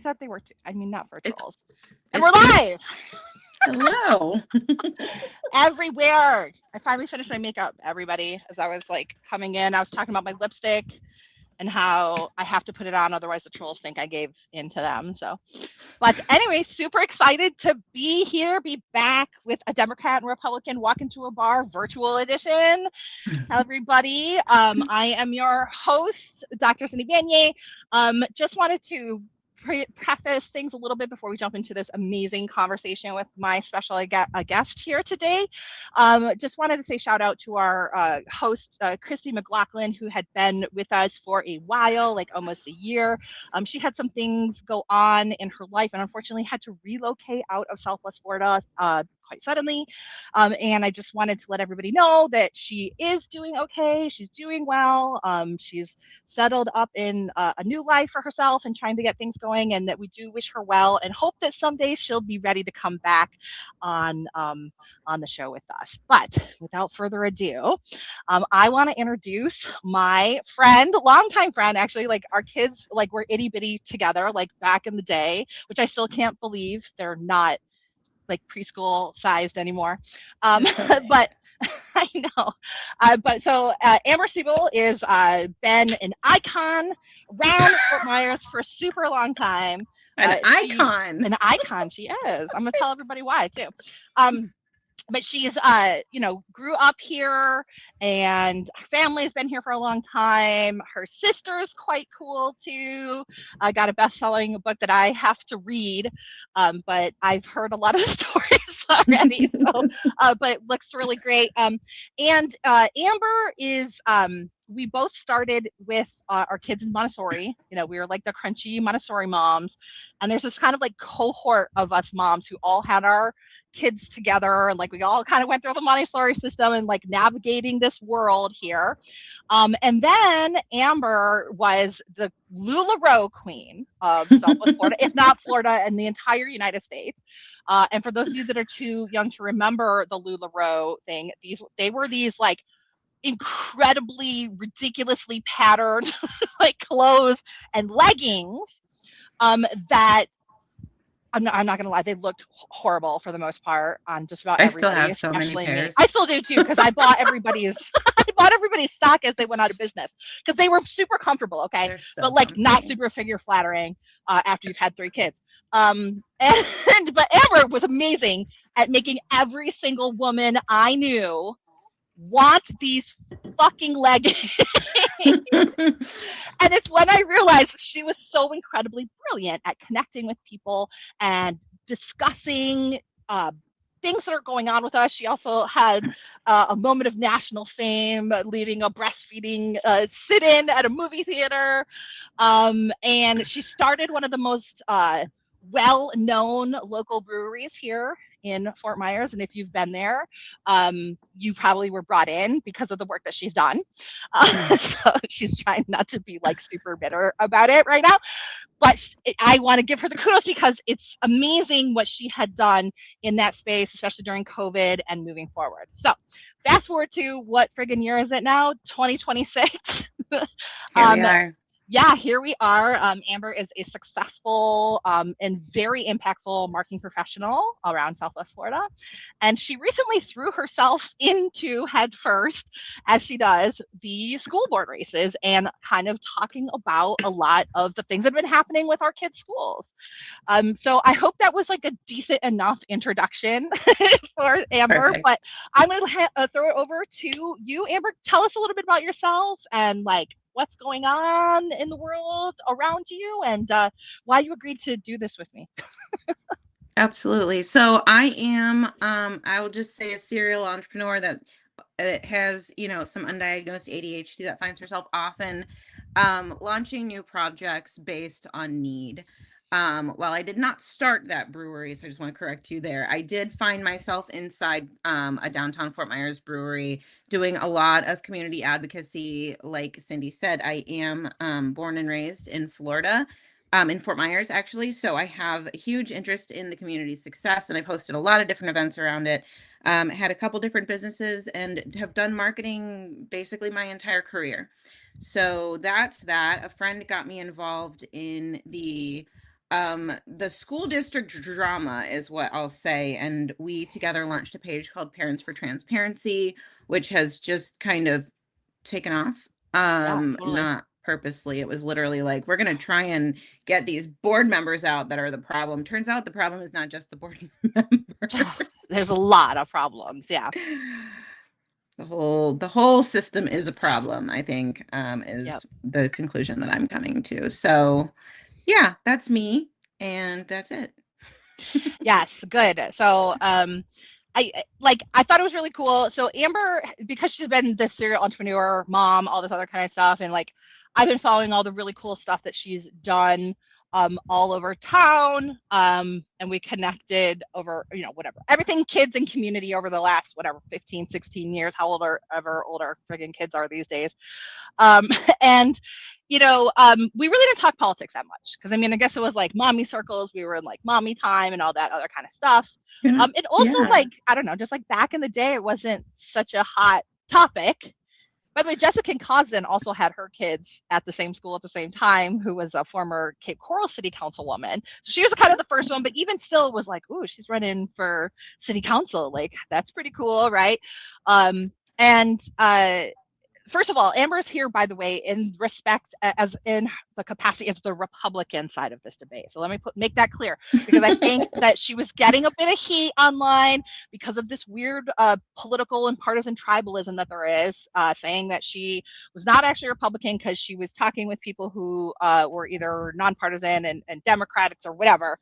thought they were, I mean, not It's virtuals. And we're live hello. everywhere. I finally finished my makeup, everybody. As I was like coming in, I was talking about my lipstick and how I have to put it on, otherwise the trolls think I gave in to them. So, but anyway, super excited to be here, be back with a Democrat and Republican walk into a bar virtual edition. Everybody, I am your host, Dr. Cindy Banyai. Just wanted to preface things a little bit before we jump into this amazing conversation with my special guest here today. Just wanted to say shout out to our host, Christy McLaughlin, who had been with us for a while, like almost a year. She had some things go on in her life and unfortunately had to relocate out of Southwest Florida quite suddenly. And I just wanted to let everybody know that she is doing okay. She's doing well. She's settled up in a new life for herself and trying to get things going, and that we do wish her well and hope that someday she'll be ready to come back on the show with us. But without further ado, I want to introduce my friend, longtime friend, actually, like our kids, like we're itty bitty together, like back in the day, which I still can't believe they're not like preschool sized anymore. But I know. But so Amber Siebel is been an icon around Fort Myers for a super long time. An She icon. an icon. She is. I'm gonna tell everybody why too. But she's grew up here and her family's been here for a long time. Her sister's quite cool too. I got a best-selling book that I have to read, but I've heard a lot of stories already, so but it looks really great. And Amber is we both started with our kids in Montessori. We were like the crunchy Montessori moms, and there's this kind of like cohort of us moms who all had our kids together, and like we all kind of went through the Montessori system and like navigating this world here. And then Amber was the LuLaRoe queen of Southwest Florida, if not Florida and the entire United States. And for those of you that are too young to remember the LuLaRoe thing, they were these like incredibly ridiculously patterned like clothes and leggings that I'm not gonna lie, they looked horrible for the most part on just about I still everybody, have so many especially me. pairs. I still do too, because I bought everybody's stock as they went out of business because they were super comfortable, okay, They're so but like not comfy. super figure flattering after you've had 3 kids. And but Amber was amazing at making every single woman I knew want these fucking leggings. And it's when I realized she was so incredibly brilliant at connecting with people and discussing things that are going on with us. She also had a moment of national fame leading a breastfeeding sit-in at a movie theater. And she started one of the most well-known local breweries here in Fort Myers. And if you've been there, you probably were brought in because of the work that she's done. So she's trying not to be like super bitter about it right now. But I want to give her the kudos because it's amazing what she had done in that space, especially during COVID and moving forward. So fast forward to what friggin' year is it now? 2026. Here we are. Yeah, here we are. Amber is a successful and very impactful marketing professional around Southwest Florida. And she recently threw herself into head first, as she does, the school board races and kind of talking about a lot of the things that have been happening with our kids' schools. So I hope that was like a decent enough introduction for Amber, Perfect. but I'm going to throw it over to you, Amber. Tell us a little bit about yourself and like what's going on in the world around you and why you agreed to do this with me. Absolutely. So I am, I will just say a serial entrepreneur that has, some undiagnosed ADHD that finds herself often launching new projects based on need. While I did not start that brewery, so I just want to correct you there, I did find myself inside a downtown Fort Myers brewery doing a lot of community advocacy. Like Cindy said, I am born and raised in Florida. In Fort Myers, actually. So I have a huge interest in the community's success, and I've hosted a lot of different events around it. Had a couple different businesses and have done marketing basically my entire career. So that's that. A friend got me involved in the The school district drama is what I'll say, and we together launched a page called Parents for Transparency, which has just kind of taken off. Yeah, totally. Not purposely. It was literally like, we're gonna try and get these board members out that are the problem. Turns out the problem is not just the board member. There's a lot of problems. Yeah. The whole system is a problem, I think, Yep. is the conclusion that I'm coming to. So yeah, that's me, and that's it. Yes, good. So, I thought it was really cool. So Amber, because she's been this serial entrepreneur, mom, all this other kind of stuff, and like I've been following all the really cool stuff that she's done all over town. And we connected over, whatever, everything kids and community over the last, whatever, 15, 16 years, how old are ever older friggin' kids are these days. Um, and we really didn't talk politics that much because I mean, I guess it was like mommy circles. We were in like mommy time and all that other kind of stuff. Yeah. And also Yeah. like I don't know, just like back in the day, it wasn't such a hot topic. By the way, Jessica Cosden also had her kids at the same school at the same time, who was a former Cape Coral City Councilwoman. So she was kind of the first one, but even still, it was like, ooh, she's running for city council. Like that's pretty cool, right? And First of all, Amber's here, by the way, in respect as in the capacity as the Republican side of this debate. So let me make that clear because I think that she was getting a bit of heat online because of this weird political and partisan tribalism that there is, saying that she was not actually a Republican because she was talking with people who were either nonpartisan and Democrats or whatever.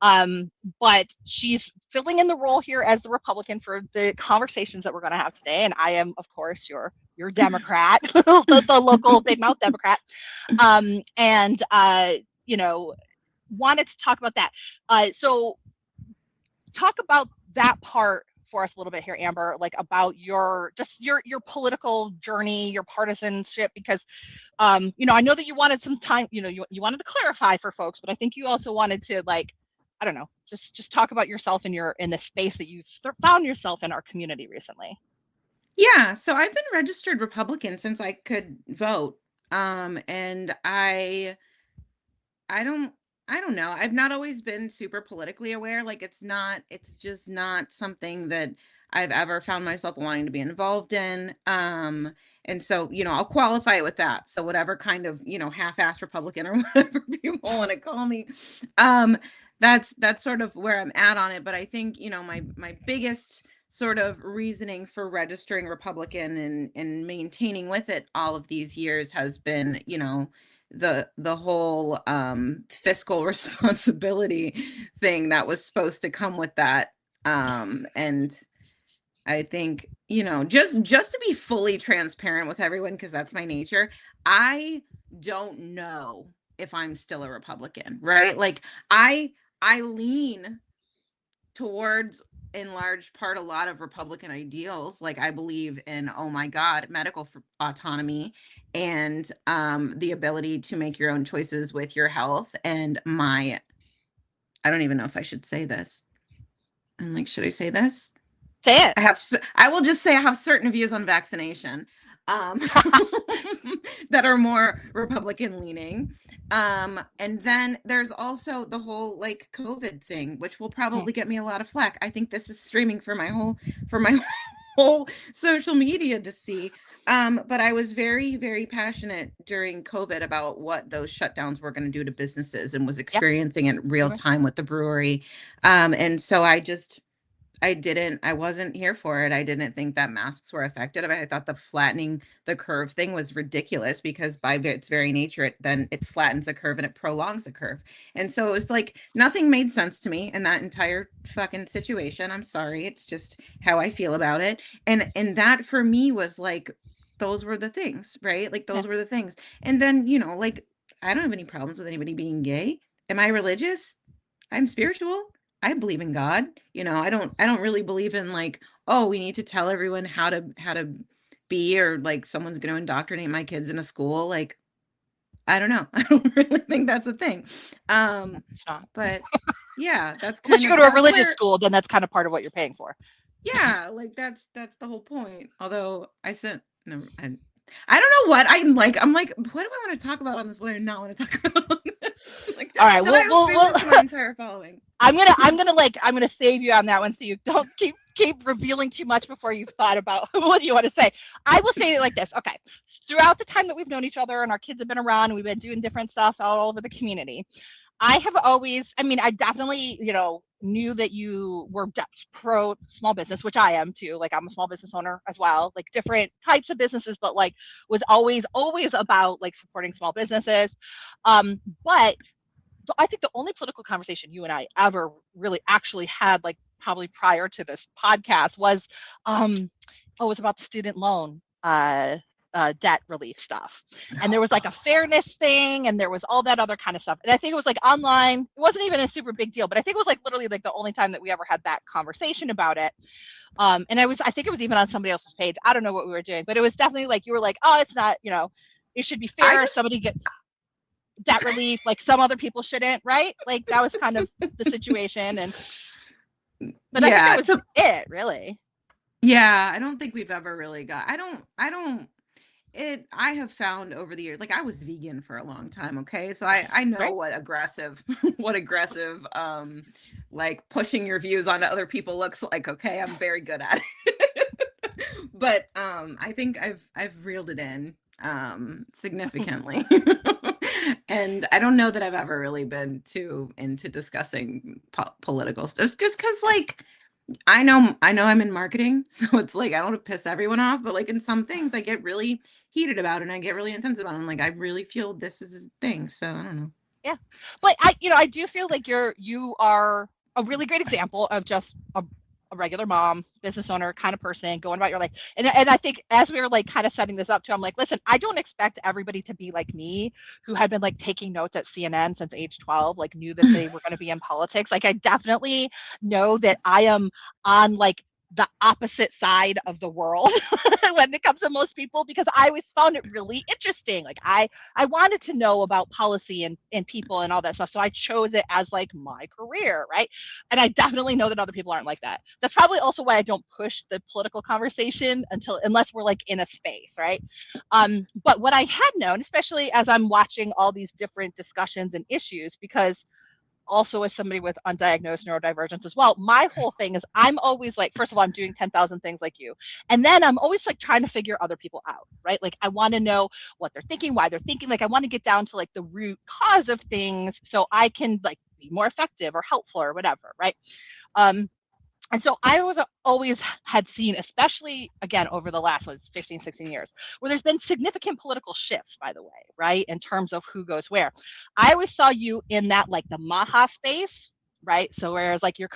But she's filling in the role here as the Republican for the conversations that we're going to have today. And I am, of course, your Democrat, the local big mouth Democrat. And wanted to talk about that. So talk about that part for us a little bit here, Amber, like about your political journey, your partisanship, because I know that you wanted some time, you wanted to clarify for folks, but I think you also wanted to like, I don't know, just talk about yourself in the space that you've found yourself in our community recently. Yeah, so I've been registered Republican since I could vote. And I don't I don't know. I've not always been super politically aware. Like it's just not something that I've ever found myself wanting to be involved in. And so, I'll qualify it with that. So whatever kind of, half-ass Republican or whatever people want to call me. Um, that's sort of where I'm at on it. But I think, my biggest sort of reasoning for registering Republican and maintaining with it all of these years has been, the whole fiscal responsibility thing that was supposed to come with that. And I think, just to be fully transparent with everyone, because that's my nature, I don't know if I'm still a Republican, right? Like I lean towards, in large part, a lot of Republican ideals. Like I believe in, oh my God, medical autonomy and the ability to make your own choices with your health. And I don't even know if I should say this. I'm like, should I say this? Say it. I will just say I have certain views on vaccination um, that are more Republican leaning. And then there's also the whole like COVID thing, which will probably get me a lot of flack. I think this is streaming for my whole social media to see. But I was very, very passionate during COVID about what those shutdowns were going to do to businesses and was experiencing it real time with the brewery. And so I wasn't here for it. I didn't think that masks were effective. I thought the flattening the curve thing was ridiculous because by its very nature, it flattens a curve and it prolongs a curve. And so it was like, nothing made sense to me in that entire fucking situation. I'm sorry. It's just how I feel about it. And that for me was like, those were the things, right? Like those were the things. And then, like, I don't have any problems with anybody being gay. Am I religious? I'm spiritual. I believe in God. I don't really believe in like, oh, we need to tell everyone how to be, or like someone's going to indoctrinate my kids in a school. Like, I don't know. I don't really think that's a thing. But yeah, that's unless kind you of go to a that's religious where, school, then that's kind of part of what you're paying for. yeah, like that's the whole point. Although I sent no, I don't know what I'm like, what do I want to talk about on this? What do I not want to talk about on this? Like, All right, shall I we'll, say we'll this to my entire following? I'm gonna save you on that one so you don't keep revealing too much before you've thought about what you want to say. I will say it like this. Okay. Throughout the time that we've known each other and our kids have been around and we've been doing different stuff all over the community, I have always, I mean, I definitely, knew that you were pro small business, which I am too. Like I'm a small business owner as well, like different types of businesses, but like was always about like supporting small businesses. But I think the only political conversation you and I ever really actually had, like probably prior to this podcast, was it was about the student loan debt relief stuff. And there was like a fairness thing, and there was all that other kind of stuff. And I think it was like online. It wasn't even a super big deal, but I think it was like literally like the only time that we ever had that conversation about it. And I think it was even on somebody else's page. I don't know what we were doing, but it was definitely like you were like, oh, it's not, it should be fair if somebody gets debt relief, like some other people shouldn't, right? Like that was kind of the situation. But I think that was it, really. Yeah, I don't think we've ever really got, I have found over the years, like I was vegan for a long time. Okay. So I know Right. what aggressive, like pushing your views onto other people looks like. Okay. I'm very good at it. But, I think I've reeled it in, significantly. And I don't know that I've ever really been too into discussing political stuff just because like, I know I'm in marketing, so it's like I don't want to piss everyone off, but like in some things I get really heated about and I get really intense about it. I'm like, I really feel this is a thing. So I don't know. Yeah. But I do feel like you are a really great example of just a regular mom, business owner kind of person going about your life. And I think as we were like kind of setting this up too, I'm like, listen, I don't expect everybody to be like me, who had been like taking notes at CNN since age 12, like knew that they were going to be in politics. Like I definitely know that I am on like the opposite side of the world when it comes to most people, because I always found it really interesting. Like I wanted to know about policy and people and all that stuff. So I chose it as like my career, right? And I definitely know that other people aren't like that. That's probably also why I don't push the political conversation unless we're like in a space, right? But what I had known, especially as I'm watching all these different discussions and issues, because also as somebody with undiagnosed neurodivergence as well, my whole thing is I'm always like, first of all, I'm doing 10,000 things like you. And then I'm always like trying to figure other people out, right? Like I want to know what they're thinking, why they're thinking. Like I want to get down to like the root cause of things so I can like be more effective or helpful or whatever, right? And so I was always had seen, especially again over the last 15, 16 years, where there's been significant political shifts, by the way, right? In terms of who goes where. I always saw you in that like the Maha space, right? So whereas like you've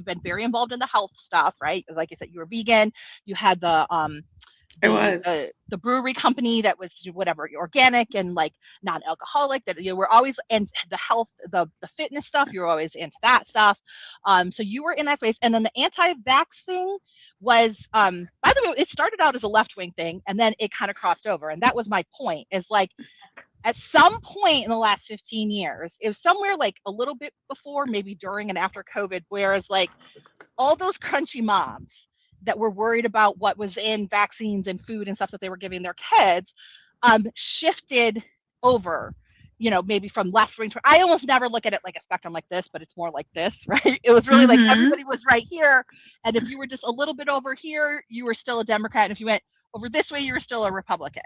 been very involved in the health stuff, right? Like you said, you were vegan, you had It was. the brewery company that was whatever organic and like non-alcoholic, that you were always, and the health, the fitness stuff, you were always into that stuff. So you were in that space. And then the anti-vax thing was by the way, it started out as a left-wing thing and then it kind of crossed over. And that was my point, is like at some point in the last 15 years, it was somewhere like a little bit before, maybe during and after COVID, whereas like all those crunchy moms that were worried about what was in vaccines and food and stuff that they were giving their kids shifted over, maybe from left wing to, I almost never look at it like a spectrum like this, but it's more like this, right? It was really like Mm-hmm. everybody was right here. And if you were just a little bit over here, you were still a Democrat. And if you went over this way, you were still a Republican,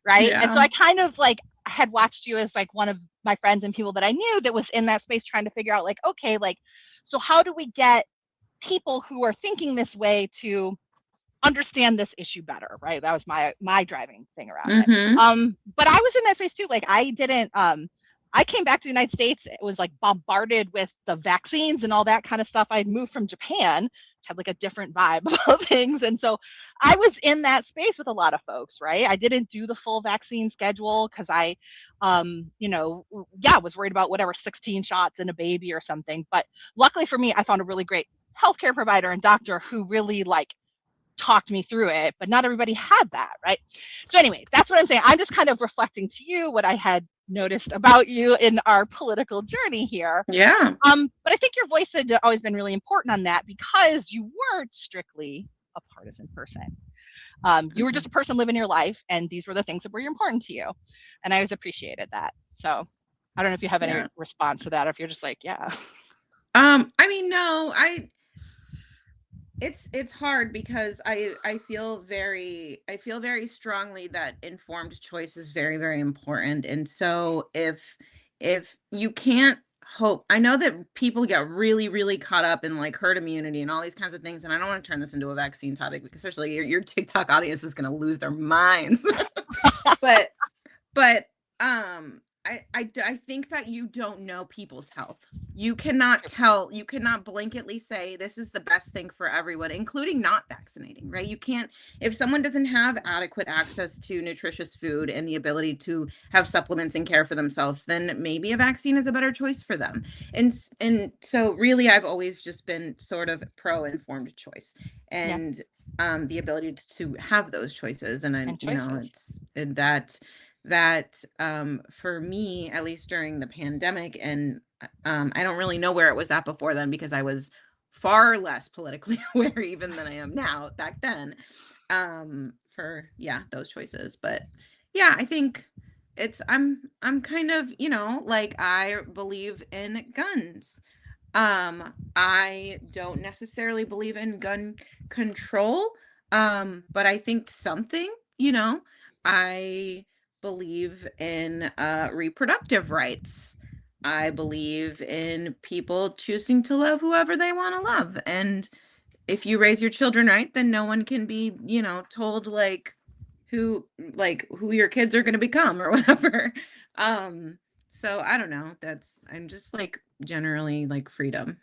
right? And so Yeah. I kind of like had watched you as like one of my friends and people that I knew that was in that space trying to figure out like, okay, like, so how do we get people who are thinking this way to understand this issue better, right? That was my driving thing around it. Mm-hmm. But I was in that space too. Like I didn't I came back to the United States, it was like bombarded with the vaccines and all that kind of stuff. I'd moved from Japan, which had like a different vibe about things. And so I was in that space with a lot of folks, right? I didn't do the full vaccine schedule because I was worried about whatever 16 shots in a baby or something. But luckily for me, I found a really great healthcare provider and doctor who really like talked me through it, but not everybody had that, right? So anyway, that's what I'm saying. I'm just kind of reflecting to you what I had noticed about you in our political journey here. Yeah. But I think your voice had always been really important on that because you weren't strictly a partisan person. You were just a person living your life, and these were the things that were important to you, and I always appreciated that. So I don't know if you have any Yeah. response to that, or if you're just like, yeah. I mean, no, it's hard because I feel very strongly that informed choice is very, very important. And so if you can't hope, I know that people get really, really caught up in like herd immunity and all these kinds of things. And I don't want to turn this into a vaccine topic because especially your TikTok audience is going to lose their minds. but but I think that you don't know people's health. You cannot blanketly say this is the best thing for everyone, including not vaccinating, right? You can't, if someone doesn't have adequate access to nutritious food and the ability to have supplements and care for themselves, then maybe a vaccine is a better choice for them. And so really I've always just been sort of pro informed choice Yeah, and the ability to have those choices. And then, and choices. it's for me, at least during the pandemic, and I don't really know where it was at before then because I was far less politically aware even than I am now back then, for yeah, those choices. But yeah, I think I'm kind of, like I believe in guns. I don't necessarily believe in gun control, but I think something, I believe in reproductive rights. I believe in people choosing to love whoever they want to love. And if you raise your children right, then no one can be, told who your kids are going to become or whatever. Um, so I don't know. I'm just like generally like freedom.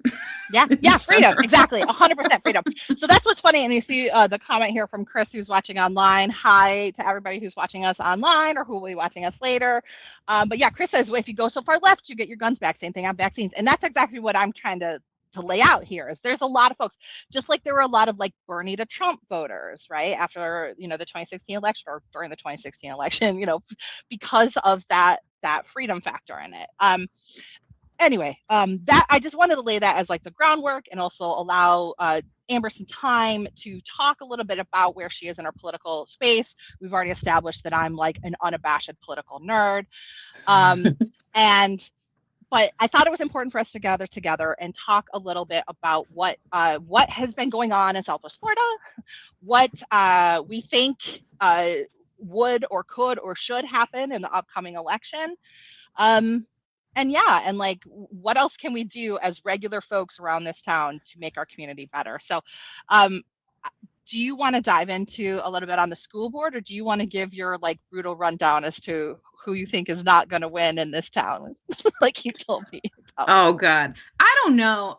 Yeah, In yeah, freedom. general. Exactly. 100% freedom. So that's what's funny. And you see the comment here from Chris, who's watching online. Hi to everybody who's watching us online or who will be watching us later. But yeah, Chris says, well, if you go so far left, you get your guns back. Same thing on vaccines. And that's exactly what I'm trying to lay out here is there's a lot of folks, just like there were a lot of like Bernie to Trump voters, right? After, the 2016 election or during the 2016 election, because of that freedom factor in it. Anyway, that I just wanted to lay that as like the groundwork and also allow Amber some time to talk a little bit about where she is in her political space. We've already established that I'm like an unabashed political nerd. And but I thought it was important for us to gather together and talk a little bit about what has been going on in Southwest Florida, what we think would or could or should happen in the upcoming election, um, and yeah, and like, what else can we do as regular folks around this town to make our community better? So, um, do you want to dive into a little bit on the school board, or do you want to give your like brutal rundown as to who you think is not going to win in this town, like you told me about? Oh God. I don't know.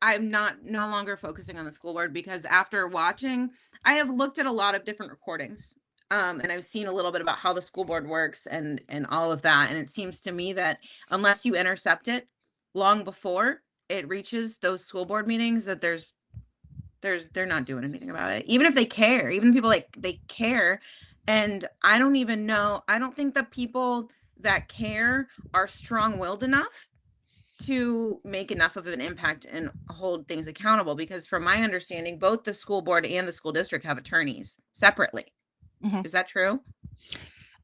I'm not no longer focusing on the school board because after watching, I have looked at a lot of different recordings. And I've seen a little bit about how the school board works and all of that. And it seems to me that unless you intercept it long before it reaches those school board meetings, that they're not doing anything about it. Even if they care, even people like they care. And I don't even know, I don't think the people that care are strong-willed enough to make enough of an impact and hold things accountable because from my understanding both the school board and the school district have attorneys separately. Mhm. Is that true?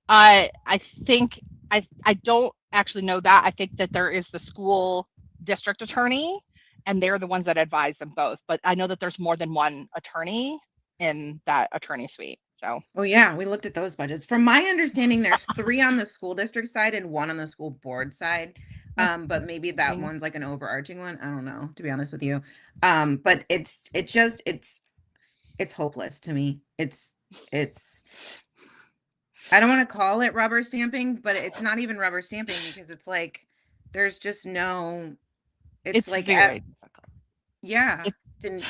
I think I don't actually know that. I think that there is the school district attorney, and they're the ones that advise them both. But I know that there's more than one attorney in that attorney suite. So Oh yeah, we looked at those budgets. From my understanding, there's 3 on the school district side and 1 on the school board side. But maybe I that mean, one's like an overarching one. I don't know, to be honest with you. But it's hopeless to me. It's I don't want to call it rubber stamping, but it's not even rubber stamping because it's like there's just no, it's it's like very difficult. yeah. It,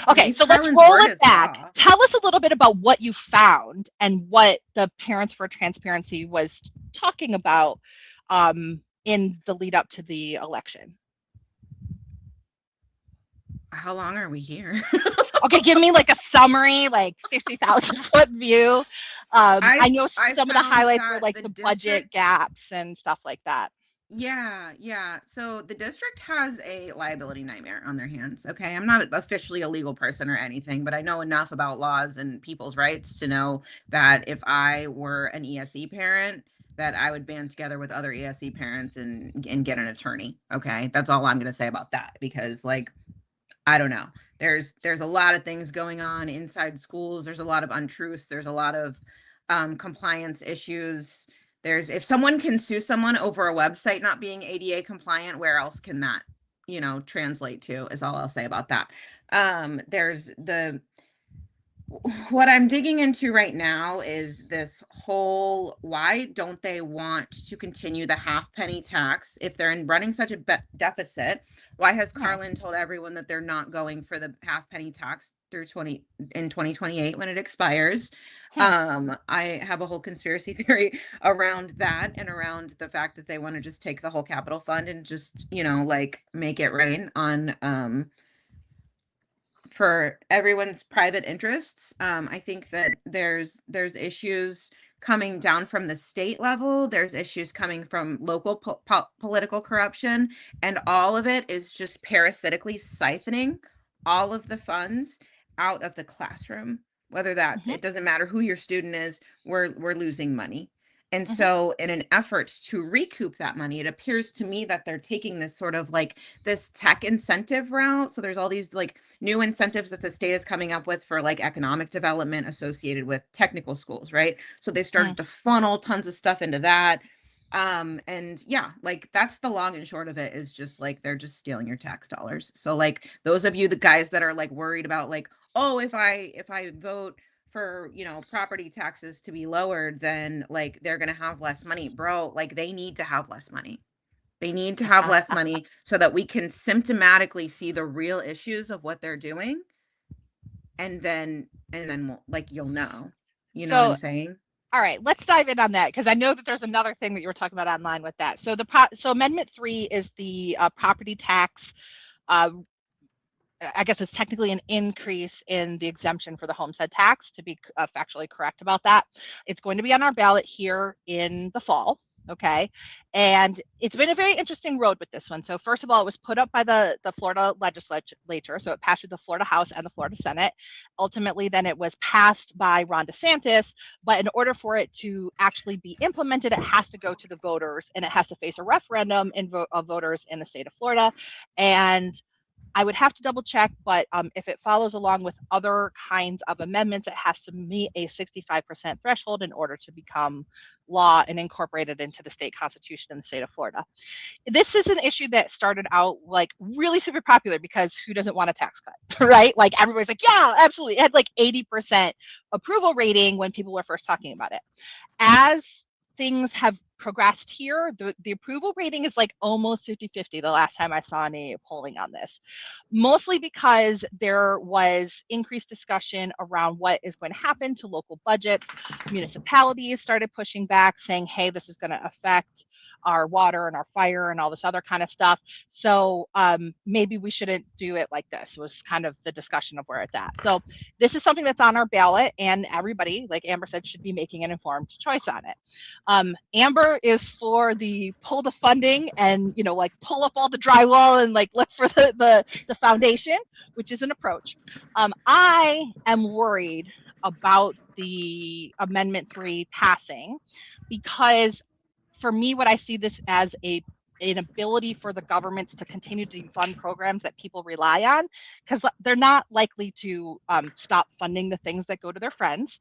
okay, Denise so let's Carlin's roll word it is back. law. Tell us a little bit about what you found and what the Parents for Transparency was talking about in the lead up to the election. How long are we here? Okay, give me like a summary, like 60,000 foot view. I know I some of the found highlights were that like the the budget district, gaps and stuff like that. yeah, yeah. So the district has a liability nightmare on their hands. Okay. I'm not officially a legal person or anything, but I know enough about laws and people's rights to know that if I were an ESE parent, that I would band together with other ESE parents and get an attorney. Okay. That's all I'm going to say about that, because like, I don't know. There's a lot of things going on inside schools. There's a lot of untruths. There's a lot of compliance issues. There's, if someone can sue someone over a website not being ADA compliant, where else can that, translate to, is all I'll say about that. There's what I'm digging into right now is this whole, why don't they want to continue the half penny tax if they're running such a deficit? Why has Carlin told everyone that they're not going for the half penny tax through 2028 when it expires? I have a whole conspiracy theory around that, and around the fact that they want to just take the whole capital fund and just, like make it rain on for everyone's private interests. I think that there's issues coming down from the state level. There's issues coming from local political corruption, and all of it is just parasitically siphoning all of the funds out of the classroom. Whether that's, it doesn't matter who your student is, we're losing money. And so in an effort to recoup that money, it appears to me that they're taking this sort of like this tech incentive route. So there's all these like new incentives that the state is coming up with for like economic development associated with technical schools, right? So they started to funnel tons of stuff into that. And yeah, like that's the long and short of it, is just like they're just stealing your tax dollars. So like those of you, the guys that are like worried about like, oh, if I vote for, property taxes to be lowered, then like they're going to have less money, bro. Like they need to have less money. They need to have less money so that we can symptomatically see the real issues of what they're doing. And then like, you'll know, you know what I'm saying? All right, let's dive in on that, because I know that there's another thing that you were talking about online with that. So so Amendment 3 is the property tax. I guess it's technically an increase in the exemption for the homestead tax, to be factually correct about that. It's going to be on our ballot here in the fall. Okay. And it's been a very interesting road with this one. So first of all, it was put up by the Florida legislature. So it passed through the Florida House and the Florida Senate. Ultimately, then it was passed by Ron DeSantis. But in order for it to actually be implemented, it has to go to the voters, and it has to face a referendum of voters in the state of Florida. And I would have to double check, but if it follows along with other kinds of amendments, it has to meet a 65% threshold in order to become law and incorporated into the state constitution in the state of Florida. This is an issue that started out like really super popular, because who doesn't want a tax cut, right? Like everybody's like, yeah, absolutely. It had like 80% approval rating when people were first talking about it. As things have progressed here, the approval rating is like almost 50-50 the last time I saw any polling on this, mostly because there was increased discussion around what is going to happen to local budgets. Municipalities started pushing back, saying, hey, this is going to affect our water and our fire and all this other kind of stuff. So maybe we shouldn't do it like this, was kind of the discussion of where it's at. So this is something that's on our ballot, and everybody, like Amber said, should be making an informed choice on it. Amber is for the pull the funding and, like pull up all the drywall and like look for the foundation, which is an approach. I am worried about the Amendment 3 passing, because for me, what I see this as an ability for the governments to continue to fund programs that people rely on, because they're not likely to stop funding the things that go to their friends.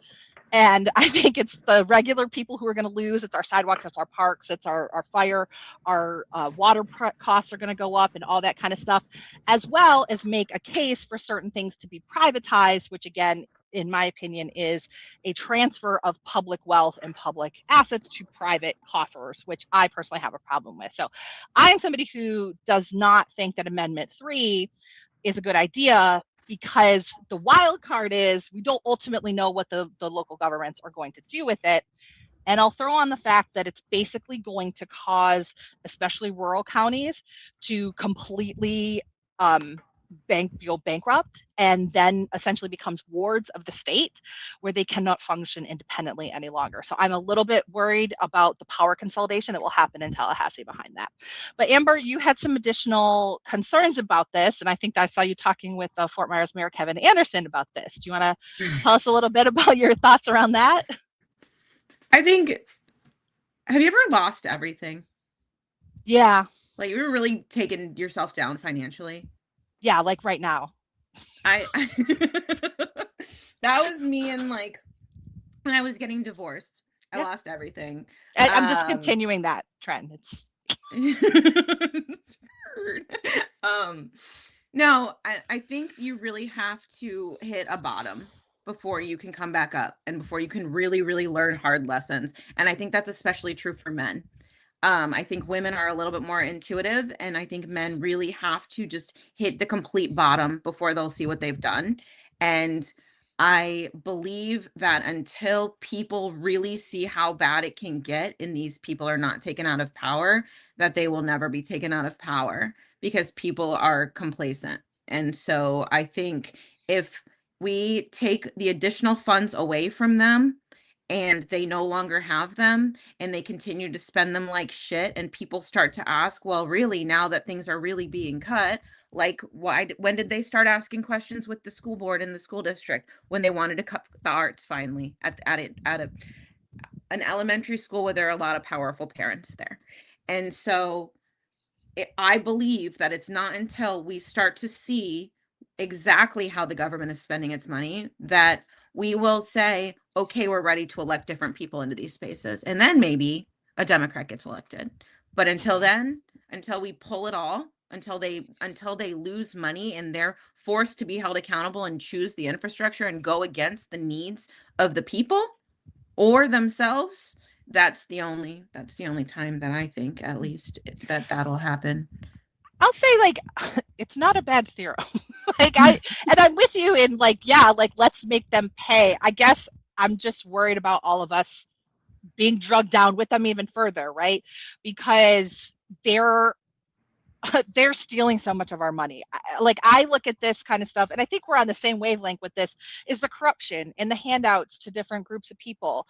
And I think it's the regular people who are going to lose. It's our sidewalks, it's our parks, it's our fire, our water costs are going to go up, and all that kind of stuff, as well as make a case for certain things to be privatized, which again, in my opinion, is a transfer of public wealth and public assets to private coffers, which I personally have a problem with. So I'm somebody who does not think that Amendment 3 is a good idea, because the wild card is we don't ultimately know what the local governments are going to do with it. And I'll throw on the fact that it's basically going to cause, especially rural counties, to completely go bankrupt, and then essentially becomes wards of the state where they cannot function independently any longer. So I'm a little bit worried about the power consolidation that will happen in Tallahassee behind that. But Amber, you had some additional concerns about this, and I think I saw you talking with Fort Myers Mayor Kevin Anderson about this. Do you want to tell us a little bit about your thoughts around that? I think Have you ever lost everything? Yeah. Like you were really taking yourself down financially? Yeah. Like right now. I that was me in like when I was getting divorced. I Yeah. lost everything. I'm just Um continuing that trend. It's um no, I think you really have to hit a bottom before you can come back up and before you can really, really learn hard lessons. And I think that's especially true for men. I think women are a little bit more intuitive, and I think men really have to just hit the complete bottom before they'll see what they've done. And I believe that until people really see how bad it can get and these people are not taken out of power, that they will never be taken out of power because people are complacent. And so I think if we take the additional funds away from them and they no longer have them and they continue to spend them like shit and people start to ask, well, really, now that things are really being cut, like when did they start asking questions with the school board and the school district when they wanted to cut the arts finally an elementary school where there are a lot of powerful parents there. And so I believe that it's not until we start to see exactly how the government is spending its money that we will say, okay, we're ready to elect different people into these spaces. And then maybe a Democrat gets elected. But until then, until we pull it all, until they lose money and they're forced to be held accountable and choose the infrastructure and go against the needs of the people or themselves, that's the only time that I think at least that'll happen. I'll say like it's not a bad theorem. Like I'm with you in like, yeah, like let's make them pay. I guess I'm just worried about all of us being drugged down with them even further, right? Because they're they're stealing so much of our money. Like I look at this kind of stuff, and I think we're on the same wavelength with this. Is the corruption and the handouts to different groups of people?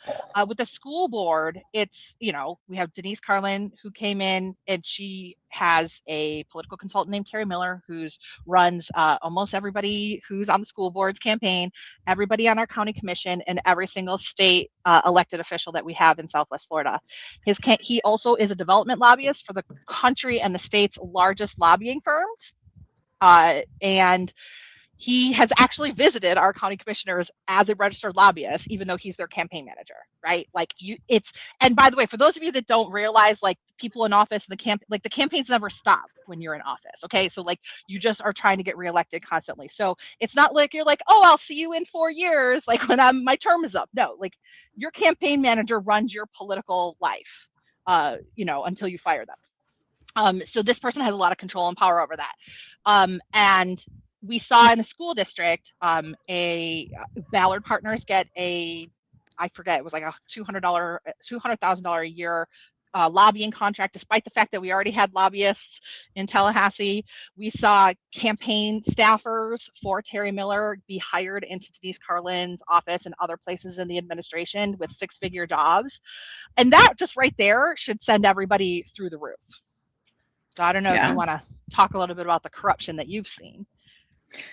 With the school board, it's we have Denise Carlin who came in, and she has a political consultant named Terry Miller who's runs almost everybody who's on the school board's campaign, everybody on our county commission, and every single state elected official that we have in Southwest Florida. He also is a development lobbyist for the country and the state's largest lobbying firms. And he has actually visited our county commissioners as a registered lobbyist, even though he's their campaign manager, right? And by the way, for those of you that don't realize, like people in office, the campaigns never stop when you're in office. Okay. So like you just are trying to get reelected constantly. So it's not like you're like, oh, I'll see you in 4 years, like when my term is up. No, like your campaign manager runs your political life, until you fire them. So this person has a lot of control and power over that. And we saw in the school district, a Ballard Partners get I forget, it was like a $200,000 a year lobbying contract, despite the fact that we already had lobbyists in Tallahassee. We saw campaign staffers for Terry Miller be hired into Denise Carlin's office and other places in the administration with six-figure jobs. And that just right there should send everybody through the roof. So I don't know if you Yeah. want to talk a little bit about the corruption that you've seen.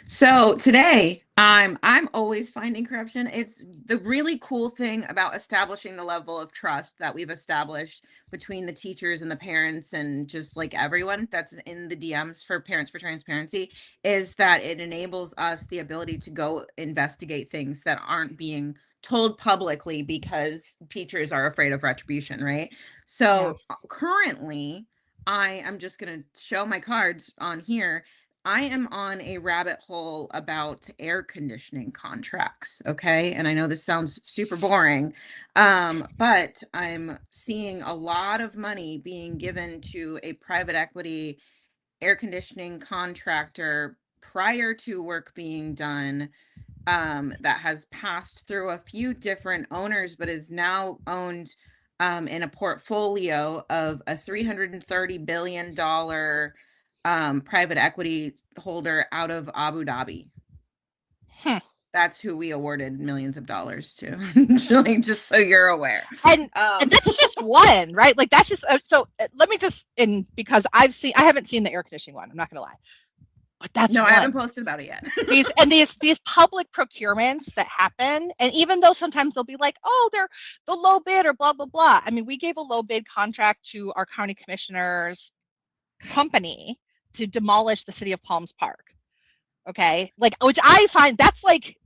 So today, I'm always finding corruption. It's the really cool thing about establishing the level of trust that we've established between the teachers and the parents and just like everyone that's in the DMs for Parents for Transparency is that it enables us the ability to go investigate things that aren't being told publicly because teachers are afraid of retribution, right? Yeah. So currently, I am just going to show my cards on here. I am on a rabbit hole about air conditioning contracts. Okay. And I know this sounds super boring, but I'm seeing a lot of money being given to a private equity air conditioning contractor prior to work being done, that has passed through a few different owners, but is now owned in a portfolio of a $330 billion private equity holder out of Abu Dhabi. Hmm. That's who we awarded millions of dollars to. Like, just so you're aware. and and that's just one, right? Like that's just so let me just, because I haven't seen the air conditioning one, I'm not gonna lie. but that's No, I one. haven't posted about it yet. these public procurements that happen, and even though sometimes they'll be like, oh, they're the low bid or blah blah blah. I mean, we gave a low bid contract to our county commissioner's company to demolish the city of Palms Park. Okay, like, which I find that's like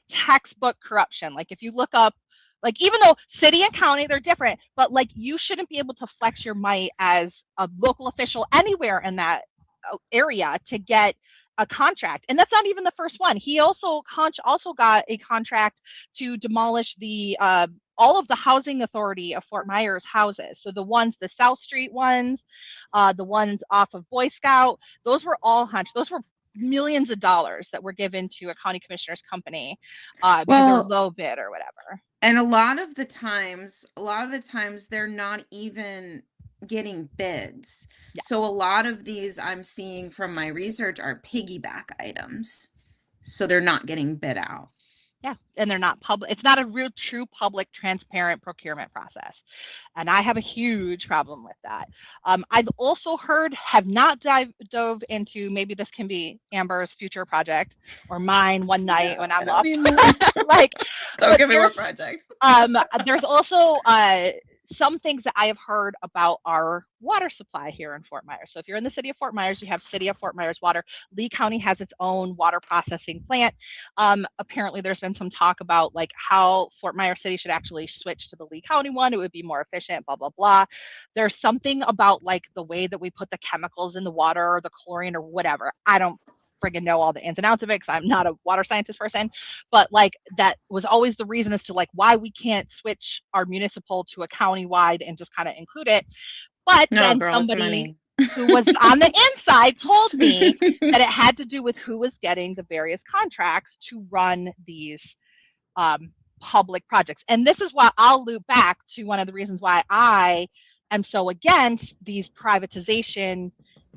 textbook corruption. Like, if you look up, like, even though city and county, they're different, but like, you shouldn't be able to flex your might as a local official anywhere in that area to get a contract. And that's not even the first one. He also got a contract to demolish the all of the housing authority of Fort Myers houses. So the South Street ones, the ones off of Boy Scout, those were all hunched. Those were millions of dollars that were given to a county commissioner's company because they were low bid or whatever. And a lot of the times they're not even getting bids. Yeah. So a lot of these I'm seeing from my research are piggyback items. So they're not getting bid out. Yeah, and they're not public. It's not a real true public transparent procurement process. And I have a huge problem with that. I've also heard, have not dove into, maybe this can be Amber's future project or mine one night when I'm up. Like, don't give me more projects. There's also some things that I have heard about our water supply here in Fort Myers. So if you're in the city of Fort Myers, you have City of Fort Myers Water. Lee County has its own water processing plant. Apparently there's been some talk about like how Fort Myers City should actually switch to the Lee County one. It would be more efficient, blah, blah, blah. There's something about like the way that we put the chemicals in the water or the chlorine or whatever. I don't friggin' know all the ins and outs of it because I'm not a water scientist person, but like that was always the reason as to like why we can't switch our municipal to a county-wide and just kind of include it. But then somebody who was on the inside told me that it had to do with who was getting the various contracts to run these public projects. And this is why I'll loop back to one of the reasons why I am so against these privatization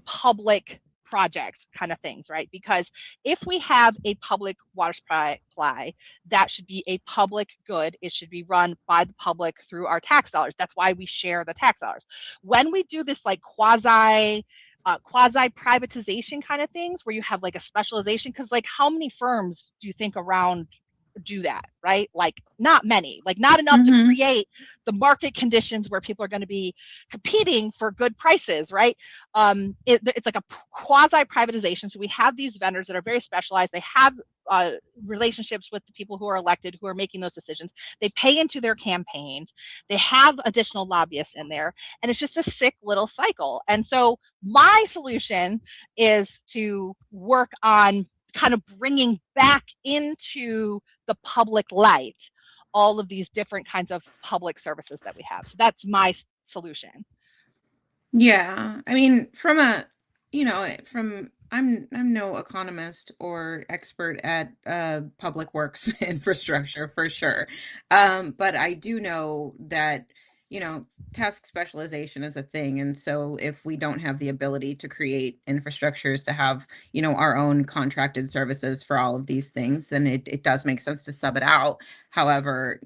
public project kind of things, right? Because if we have a public water supply, that should be a public good. It should be run by the public through our tax dollars. That's why we share the tax dollars. When we do this like quasi privatization kind of things where you have like a specialization, because like how many firms do you think around do that, right? Like not many, like not enough to create the market conditions where people are going to be competing for good prices, right? It's like a quasi privatization. So we have these vendors that are very specialized. They have relationships with the people who are elected, who are making those decisions. They pay into their campaigns. They have additional lobbyists in there, and it's just a sick little cycle. And so my solution is to work on kind of bringing back into the public light all of these different kinds of public services that we have. So that's my solution. Yeah, I mean, I'm no economist or expert at public works infrastructure for sure. But I do know that, task specialization is a thing. And so if we don't have the ability to create infrastructures to have, our own contracted services for all of these things, then it does make sense to sub it out. However,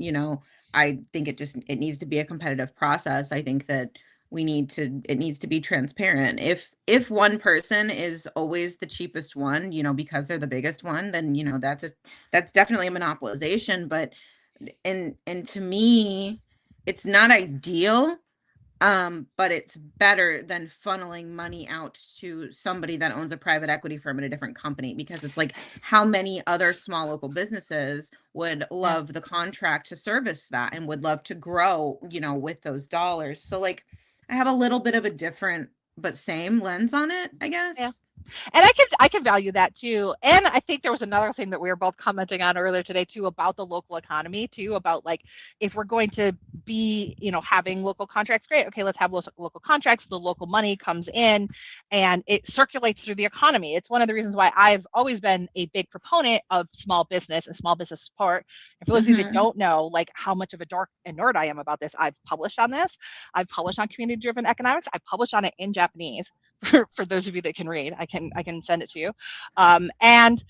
I think it needs to be a competitive process. I think that it needs to be transparent. If one person is always the cheapest one, because they're the biggest one, then that's definitely a monopolization. But and to me, it's not ideal, but it's better than funneling money out to somebody that owns a private equity firm in a different company, because it's like, how many other small local businesses would love the contract to service that and would love to grow, with those dollars. So like, I have a little bit of a different but same lens on it, I guess. Yeah. And I can value that too. And I think there was another thing that we were both commenting on earlier today too, about the local economy too, about like, if we're going to be, having local contracts, great. Okay, let's have local contracts. The local money comes in and it circulates through the economy. It's one of the reasons why I've always been a big proponent of small business and small business support. And for those of you that don't know, like how much of a dork and nerd I am about this, I've published on this. I've published on community-driven economics. I've published on it in Japanese. For those of you that can read, I can send it to you. And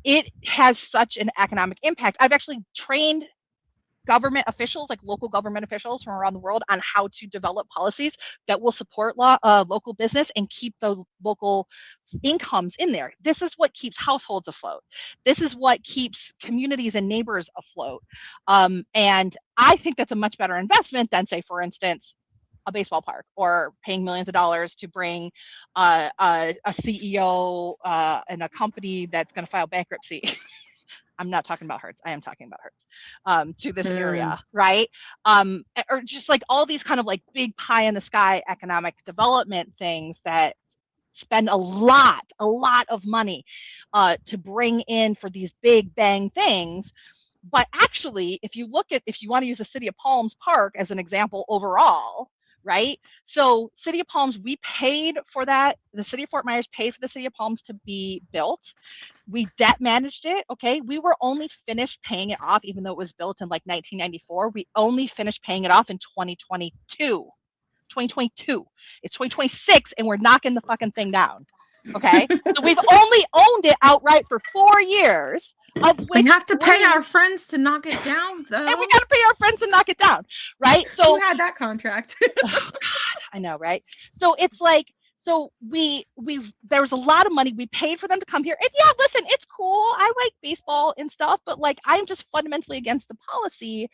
it has such an economic impact. I've actually trained government officials, like local government officials from around the world, on how to develop policies that will support local business and keep the local incomes in there. This is what keeps households afloat. This is what keeps communities and neighbors afloat. And I think that's a much better investment than, say, for instance, a baseball park, or paying millions of dollars to bring a CEO and a company that's going to file bankruptcy. I'm not talking about Hertz. I am talking about Hertz, to this area, right? Or just like all these kind of like big pie in the sky economic development things that spend a lot of money to bring in for these big bang things. But actually, if you want to use the City of Palms Park as an example overall, right? So City of Palms, we paid for that. The City of Fort Myers paid for the City of Palms to be built. We debt managed it. Okay. We were only finished paying it off, even though it was built in like 1994. We only finished paying it off in 2022. 2022. It's 2026 and we're knocking the fucking thing down. Okay. So we've only owned it outright for 4 years, of which we have to pay our friends to knock it down, though. And we got to pay our friends to knock it down, right? So who had that contract? Oh God, I know, right? So it's like, so there was a lot of money we paid for them to come here. And yeah, listen, it's cool. I like baseball and stuff, but like I'm just fundamentally against the policy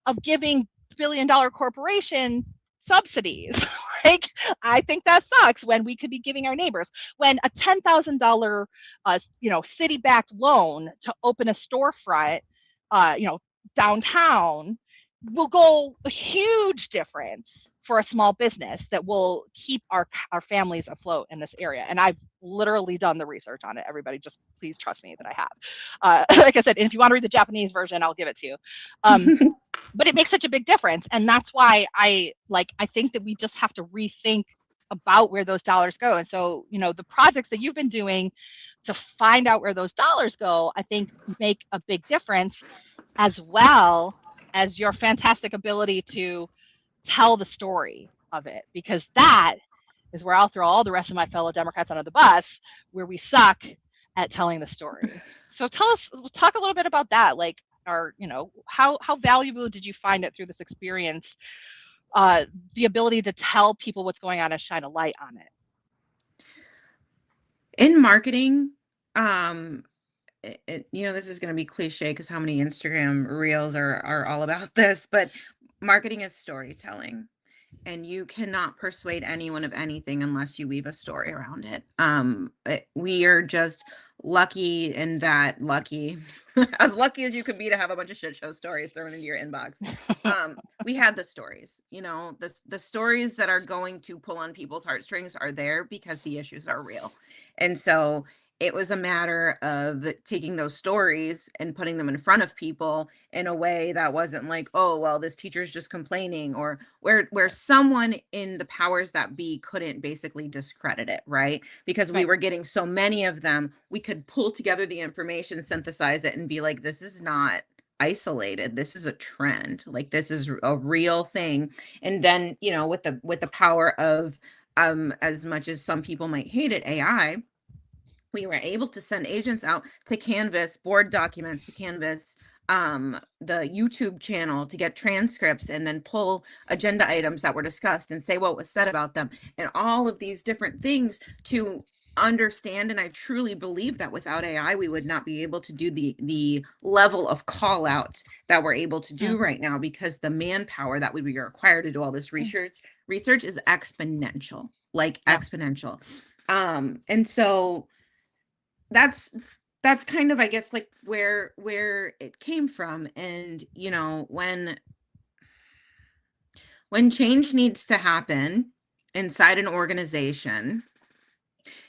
of giving billion-dollar corporation subsidies. Like, I think that sucks when we could be giving our neighbors, when a $10,000 city-backed loan to open a storefront downtown will go a huge difference for a small business that will keep our families afloat in this area. And I've literally done the research on it. Everybody, just please trust me that I have. Like I said, and if you want to read the Japanese version, I'll give it to you. But it makes such a big difference, and that's why I think that we just have to rethink about where those dollars go. And so, the projects that you've been doing to find out where those dollars go, I think make a big difference, as well as your fantastic ability to tell the story of it, because that is where I'll throw all the rest of my fellow Democrats under the bus, where we suck at telling the story. So talk a little bit about that, like, or how valuable did you find it through this experience, the ability to tell people what's going on and shine a light on it? In marketing, this is going to be cliche because how many Instagram reels are all about this, but marketing is storytelling, and you cannot persuade anyone of anything unless you weave a story around it. We are just lucky in that as lucky as you could be to have a bunch of shit show stories thrown into your inbox. We had the stories, the stories that are going to pull on people's heartstrings are there because the issues are real. And so it was a matter of taking those stories and putting them in front of people in a way that wasn't like, oh, well, this teacher's just complaining, or where someone in the powers that be couldn't basically discredit it, right? Because we were getting so many of them, we could pull together the information, synthesize it, and be like, this is not isolated. This is a trend. Like, this is a real thing. And then, with the power of, as much as some people might hate it, AI, we were able to send agents out to canvas board documents, to canvas the YouTube channel, to get transcripts, and then pull agenda items that were discussed and say what was said about them, and all of these different things to understand. And I truly believe that without AI, we would not be able to do the level of call out that we're able to do right now, because the manpower that would be required to do all this research is exponential, exponential. And so that's kind of, I guess, like where it came from. And when change needs to happen inside an organization,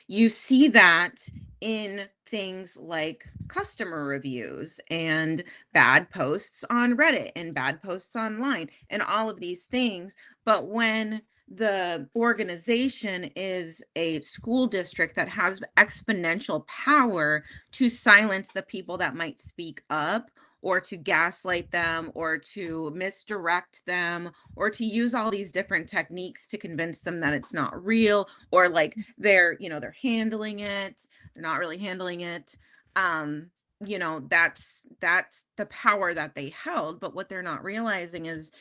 you see that in things like customer reviews and bad posts on Reddit and bad posts online and all of these things. But when the organization is a school district that has exponential power to silence the people that might speak up, or to gaslight them, or to misdirect them, or to use all these different techniques to convince them that it's not real, or like they're handling it, they're not really handling it. that's the power that they held. But what they're not realizing is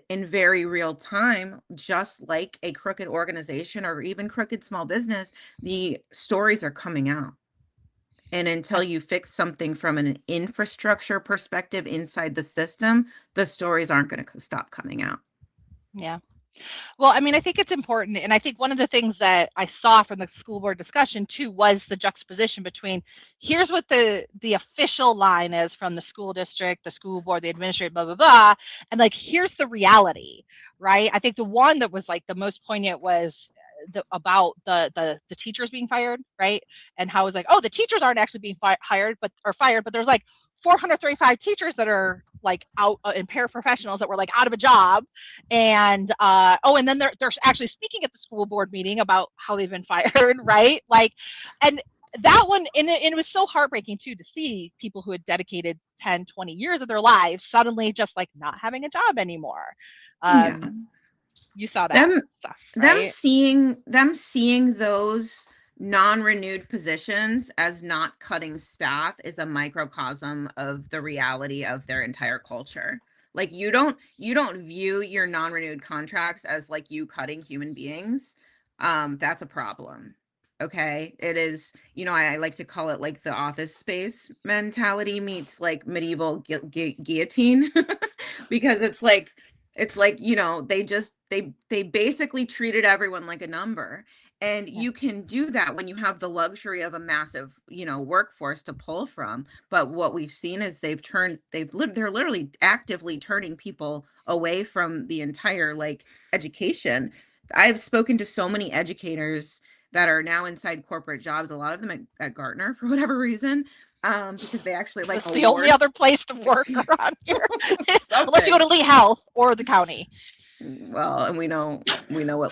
in very real time, just like a crooked organization or even crooked small business, the stories are coming out. And until Yeah. you fix something from an infrastructure perspective inside the system, the stories aren't going to stop coming out. Yeah. Well, I mean, I think it's important. And I think one of the things that I saw from the school board discussion too was the juxtaposition between here's what the official line is from the school district, the school board, the administrator, blah, blah, blah. And like, here's the reality, right? I think the one that was like the most poignant was about the teachers being fired, right? And how it was like, oh, the teachers aren't actually being fired, but there's like 435 teachers that are like out and paraprofessionals that were like out of a job, and and then they're actually speaking at the school board meeting about how they've been fired, right? Like, and that one, and it was so heartbreaking too to see people who had dedicated 10, 20 years of their lives suddenly just like not having a job anymore. Yeah. You saw that them stuff, them right? seeing those non-renewed positions as not cutting staff is a microcosm of the reality of their entire culture. Like, you don't view your non-renewed contracts as like you cutting human beings. That's a problem. Okay, it is, I like to call it like the Office Space mentality meets like medieval guillotine. Because it's like they basically treated everyone like a number. And Yeah. you can do that when you have the luxury of a massive workforce to pull from. But what we've seen is they're literally actively turning people away from the entire like education. I've spoken to so many educators that are now inside corporate jobs, a lot of them at Gartner for whatever reason, because they actually Because like it's the only award other place to work around here, unless you go something. to Lee Health or the county. Well, and we know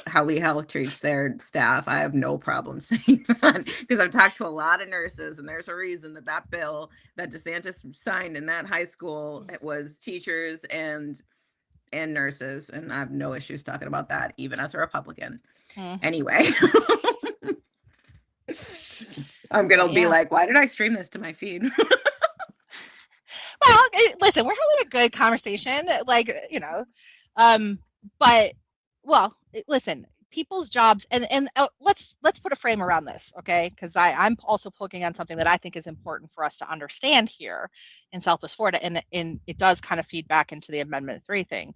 how Lee Health treats their staff. I have no problem saying that because I've talked to a lot of nurses, and there's a reason that bill that DeSantis signed in that high school, it was teachers and nurses, and I have no issues talking about that, even as a Republican. Mm. Anyway, I'm gonna But be yeah. like, why did I stream this to my feed? Well, listen, we're having a good conversation, like, um, but well, listen, people's jobs, and let's put a frame around this, okay? Because I'm also poking on something that I think is important for us to understand here in Southwest Florida, and it does kind of feed back into the Amendment 3 thing.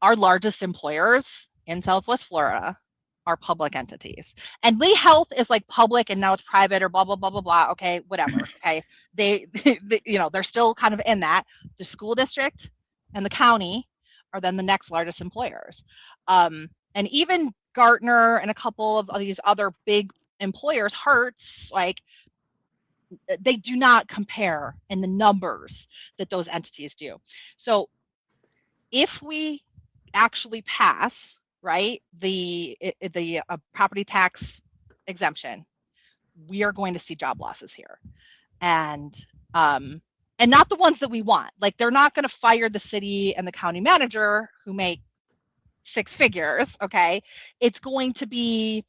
Our largest employers in Southwest Florida are public entities. And Lee Health is like public and now it's private or blah, blah, blah, blah, blah. Okay, whatever. Okay. They're still kind of in that. The school district and the county are then the next largest employers. And even Gartner and a couple of these other big employers, Hertz, like, they do not compare in the numbers that those entities do. So if we actually pass, right, the property tax exemption, we are going to see job losses here, and um, and not the ones that we want. Like, they're not going to fire the city and the county manager who make six figures. Okay, it's going to be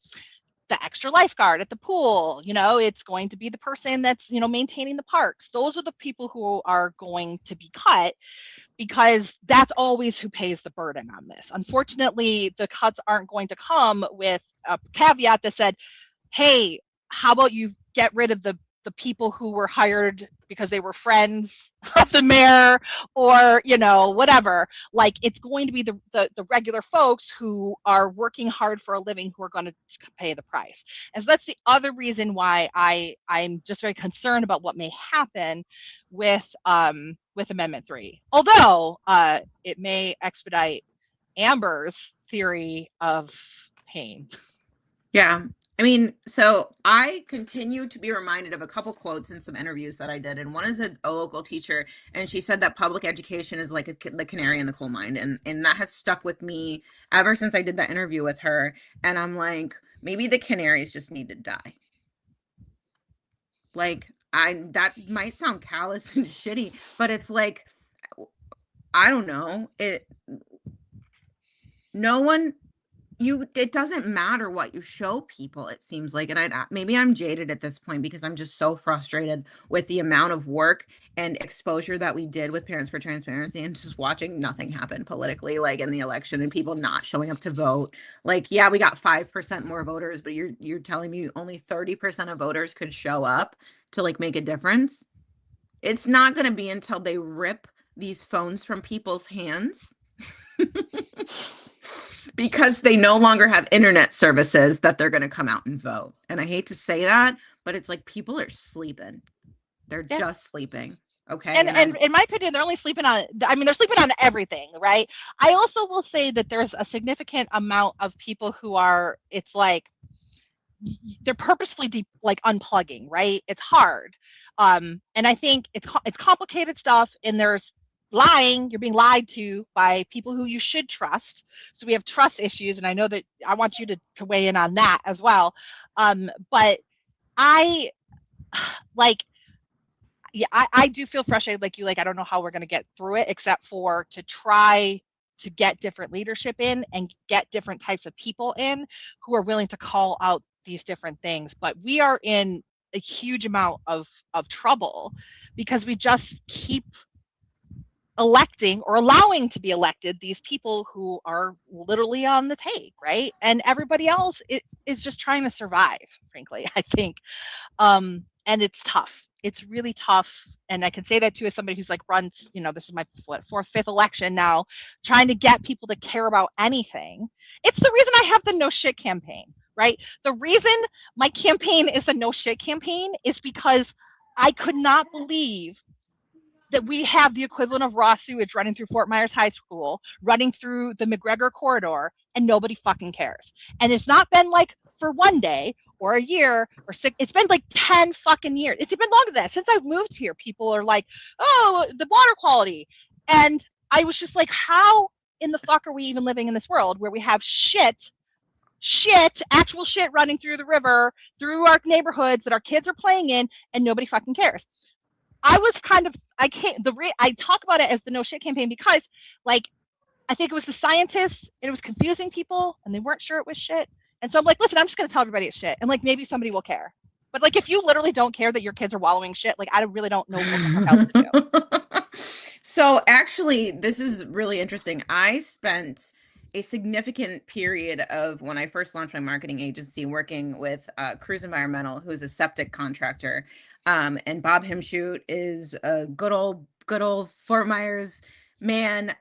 the extra lifeguard at the pool. It's going to be the person that's maintaining the parks. Those are the people who are going to be cut, because that's always who pays the burden on this. Unfortunately, the cuts aren't going to come with a caveat that said, hey, how about you get rid of the people who were hired because they were friends of the mayor, or whatever. Like, it's going to be the regular folks who are working hard for a living who are going to pay the price. And so that's the other reason why I'm just very concerned about what may happen with Amendment 3, although it may expedite Amber's theory of pain. Yeah. I mean, so I continue to be reminded of a couple quotes in some interviews that I did. And one is a local teacher, and she said that public education is like the canary in the coal mine. And that has stuck with me ever since I did that interview with her. And I'm like, maybe the canaries just need to die. Like, that might sound callous and shitty, but it's like, I don't know. No one it doesn't matter what you show people, it seems like. And maybe I'm jaded at this point because I'm just so frustrated with the amount of work and exposure that we did with Parents for Transparency and just watching nothing happen politically, like in the election, and people not showing up to vote. Like, yeah, we got 5% more voters, but you're telling me only 30% of voters could show up to like make a difference. It's not going to be until they rip these phones from people's hands because they no longer have internet services that they're going to come out and vote. And I hate to say that, but it's like people are sleeping. They're just sleeping. Okay. And in my opinion, they're only sleeping on, I mean, they're sleeping on everything, right? I also will say that there's a significant amount of people who are, it's like, they're purposefully like unplugging, right? It's hard. And I think it's complicated stuff, and there's lying. You're being lied to by people who you should trust. So we have trust issues, and I know that I want you to weigh in on that as well. But I like, yeah, I do feel frustrated like you. Like, I don't know how we're going to get through it, except for to try to get different leadership in and get different types of people in who are willing to call out these different things. But we are in a huge amount of trouble because we just keep electing or allowing to be elected these people who are literally on the take, right? And everybody else is just trying to survive, frankly, I think. And it's tough. It's really tough. And I can say that too as somebody who's like runs, this is my fourth, fifth election now, trying to get people to care about anything. It's the reason I have the no shit campaign, right? The reason my campaign is the no shit campaign is because I could not believe that we have the equivalent of raw sewage running through Fort Myers High School, running through the McGregor corridor, and nobody fucking cares. And it's not been like for one day or a year or 6. It's been like 10 fucking years. It's been longer than that. Since I've moved here, people are like, oh, the water quality. And I was just like, how in the fuck are we even living in this world where we have actual shit running through the river, through our neighborhoods that our kids are playing in, and nobody fucking cares? I was kind of, I talk about it as the no shit campaign because, like, I think it was the scientists, and it was confusing people, and they weren't sure it was shit. And so I'm like, listen, I'm just going to tell everybody it's shit, and like maybe somebody will care. But like, if you literally don't care that your kids are wallowing shit, like, I really don't know what the fuck else to do. So actually, this is really interesting. I spent a significant period of when I first launched my marketing agency working with Cruise Environmental, who's a septic contractor. And Bob Himshoot is a good old Fort Myers man,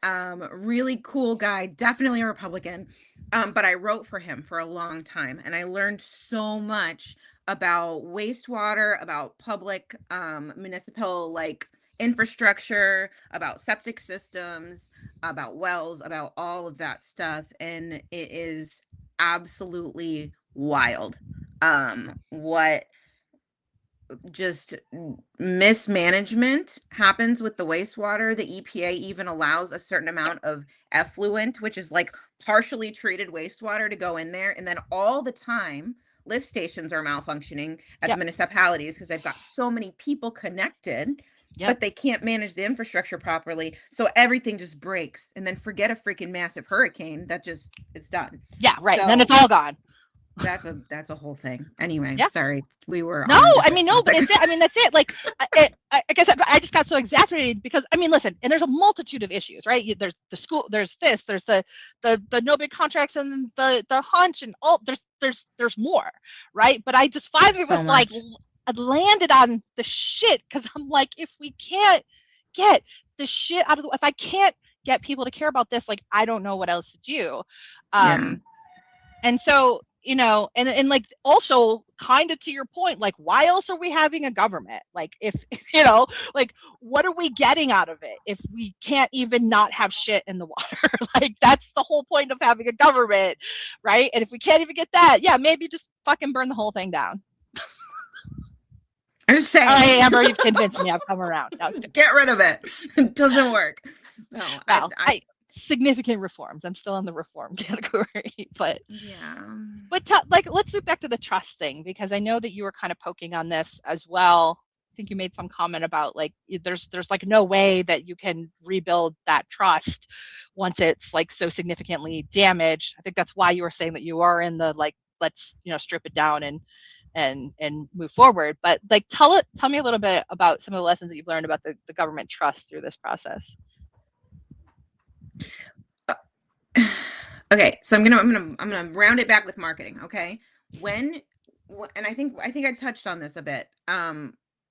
really cool guy, definitely a Republican. But I wrote for him for a long time, and I learned so much about wastewater, about public municipal like infrastructure, about septic systems, about wells, about all of that stuff. And it is absolutely wild what just mismanagement happens with the wastewater. The EPA even allows a certain amount of effluent, which is like partially treated wastewater, to go in there. And then all the time, lift stations are malfunctioning at the municipalities because they've got so many people connected, but they can't manage the infrastructure properly. So everything just breaks. And then forget a freaking massive hurricane, it's done. Yeah, right. So, and then it's all gone. That's a whole thing. Anyway, sorry, we were no. I mean, no, but it's it. I mean, that's it. Like, I guess I just got so exasperated because I mean, listen, and there's a multitude of issues, right? There's the school, there's this, there's the no bid contracts, and the hunch, and all. There's more, right? But I just finally was like, I landed on the shit because I'm like, if we can't get the shit out of the, if I can't get people to care about this, like, I don't know what else to do. And so, and like, also kind of to your point, like, why else are we having a government? Like, if, like, what are we getting out of it if we can't even not have shit in the water? Like, that's the whole point of having a government, right? And if we can't even get that, maybe just fucking burn the whole thing down. I'm just saying. All right, Amber, you've convinced me. I've come around. Get rid of it. It doesn't work. No, I significant reforms. I'm still in the reform category, but like, let's loop back to the trust thing, because I know that you were kind of poking on this as well. I think you made some comment about like there's like no way that you can rebuild that trust once it's like so significantly damaged. I think that's why you were saying that you are in the like let's strip it down and move forward. But like tell me a little bit about some of the lessons that you've learned about the government trust through this process. Okay, so I'm gonna round it back with marketing. Okay, when and I think I touched on this a bit.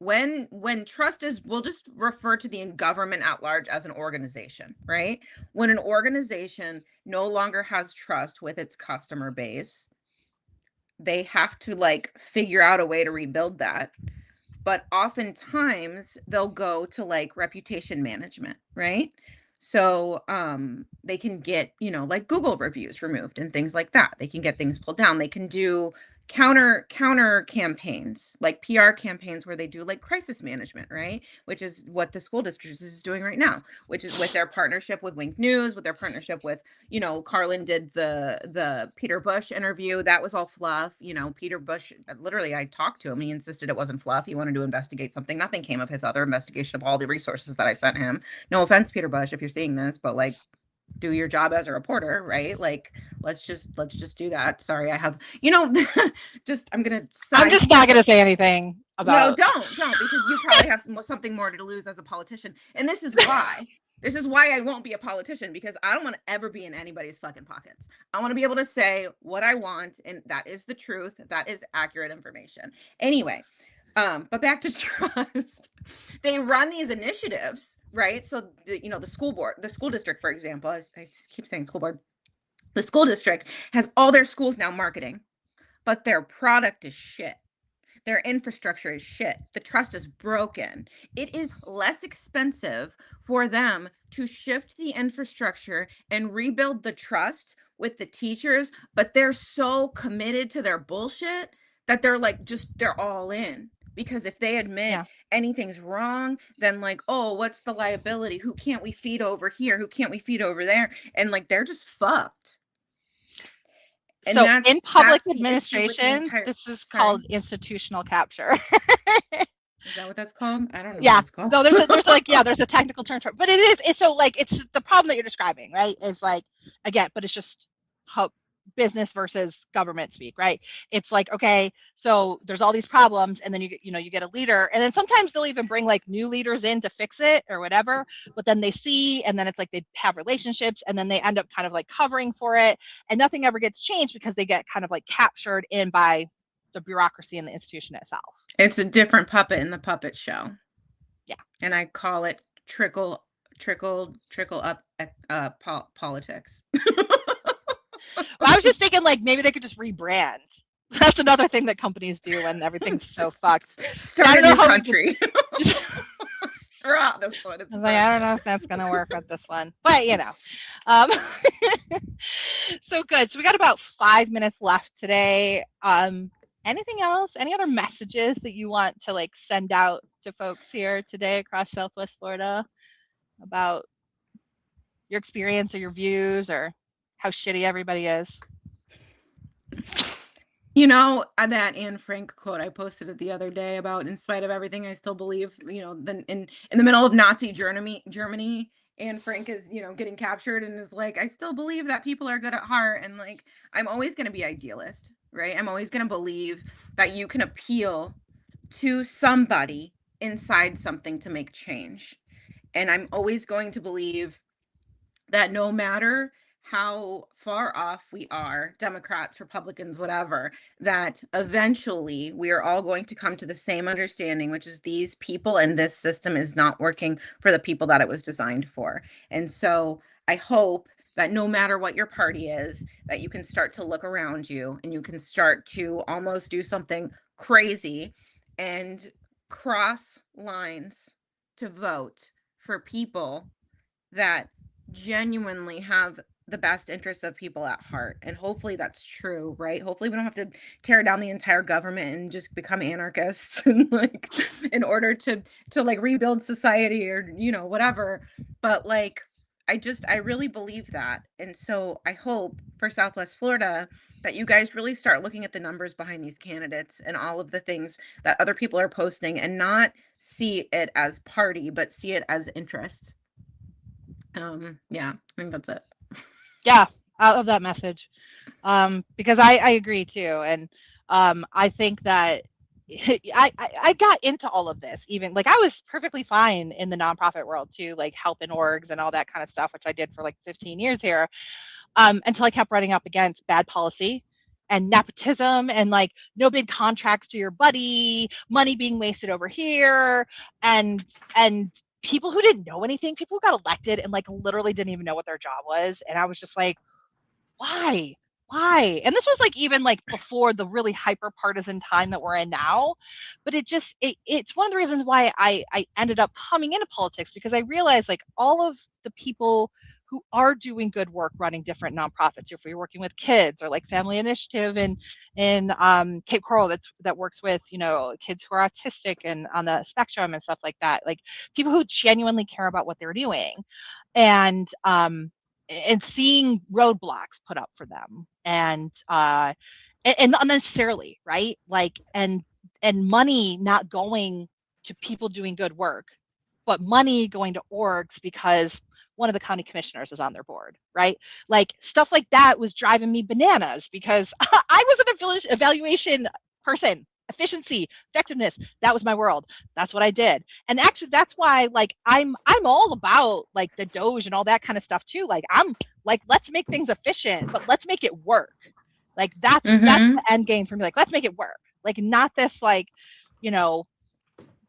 When trust is, we'll just refer to the government at large as an organization, right? When an organization no longer has trust with its customer base, they have to like figure out a way to rebuild that. But oftentimes they'll go to like reputation management, right? So they can get, like Google reviews removed and things like that. They can get things pulled down. They can do counter campaigns, like PR campaigns where they do like crisis management, right? Which is what the school district is doing right now, which is with their partnership with Wink News, with their partnership with, Carlin did the Peter Bush interview. That was all fluff. Peter Bush, literally, I talked to him. He insisted it wasn't fluff. He wanted to investigate something. Nothing came of his other investigation of all the resources that I sent him. No offense, Peter Bush, if you're seeing this, but like, do your job as a reporter, right? Like, let's just do that. Sorry, I have, I'm gonna I'm just not gonna say anything no, about. don't, because you probably have something more to lose as a politician. And this is why. This is why I won't be a politician, because I don't want to ever be in anybody's fucking pockets. I want to be able to say what I want, and that is the truth. That is accurate information. Anyway, but back to trust. They run these initiatives, right? So the school board, the school district, for example, I keep saying school board. The school district has all their schools now marketing, but their product is shit. Their infrastructure is shit. The trust is broken. It is less expensive for them to shift the infrastructure and rebuild the trust with the teachers, but they're so committed to their bullshit that they're like, they're all in. Because if they admit Yeah. anything's wrong, then like, oh, what's the liability? Who can't we feed over here? Who can't we feed over there? And like, they're just fucked. And So in public that's the issue with the administration, entire. this is Sorry. called institutional capture. Is that what that's called? I don't know what Yeah. it's called. No, there's a technical term for it, but it's so like it's the problem that you're describing, right? Is like again, but it's just how business versus government speak, right? It's like, okay, so there's all these problems, and then you get a leader, and then sometimes they'll even bring like new leaders in to fix it or whatever, but then they see, and then it's like they have relationships, and then they end up kind of like covering for it, and nothing ever gets changed because they get kind of like captured in by the bureaucracy and the institution itself. It's a different puppet in the puppet show. Yeah. And I call it trickle up politics. Well, I was just thinking like maybe they could just rebrand. That's another thing that companies do when everything's so fucked. Start a new country. Just Throughout this one. I don't know if that's gonna work with this one, but um, so good. So we got about 5 minutes left today. Anything else? Any other messages that you want to like send out to folks here today across Southwest Florida about your experience or your views or how shitty everybody is? That Anne Frank quote I posted it the other day about, in spite of everything, I still believe, then in the middle of Nazi Germany, Anne Frank is, getting captured and is like, I still believe that people are good at heart. And like, I'm always going to be idealist, right? I'm always going to believe that you can appeal to somebody inside something to make change. And I'm always going to believe that no matter how far off we are, Democrats, Republicans, whatever, that eventually we are all going to come to the same understanding, which is these people and this system is not working for the people that it was designed for. And so I hope that no matter what your party is, that you can start to look around you and you can start to almost do something crazy and cross lines to vote for people that genuinely have the best interests of people at heart. And hopefully that's true, right? Hopefully we don't have to tear down the entire government and just become anarchists and like in order to like rebuild society or whatever. But like I really believe that. And so I hope for Southwest Florida that you guys really start looking at the numbers behind these candidates and all of the things that other people are posting, and not see it as party, but see it as interest. Yeah, I think that's it. Yeah, I love that message. Because I agree too. And I think that I got into all of this, even like I was perfectly fine in the nonprofit world too, like helping orgs and all that kind of stuff, which I did for like 15 years here, until I kept running up against bad policy and nepotism and like no bid contracts to your buddy, money being wasted over here, and and people who didn't know anything, people who got elected and like literally didn't even know what their job was. And I was just like, why? Why? And this was like even like before the really hyper partisan time that we're in now. But it's one of the reasons why I ended up coming into politics, because I realized like all of the people who are doing good work running different nonprofits. If you're working with kids, or like Family Initiative in Cape Coral that works with, you know, kids who are autistic and on the spectrum and stuff like that. Like people who genuinely care about what they're doing. And seeing roadblocks put up for them, and unnecessarily, right? Like, and money not going to people doing good work, but money going to orgs because one of the county commissioners is on their board, right? Like stuff like that was driving me bananas, because I was an evaluation person. Efficiency, effectiveness, that was my world. That's what I did. And actually that's why like I'm all about like the Doge and all that kind of stuff too. Like I'm like, let's make things efficient, but let's make it work. Like that's Mm-hmm. the end game for me. Like let's make it work. Like not this like, you know,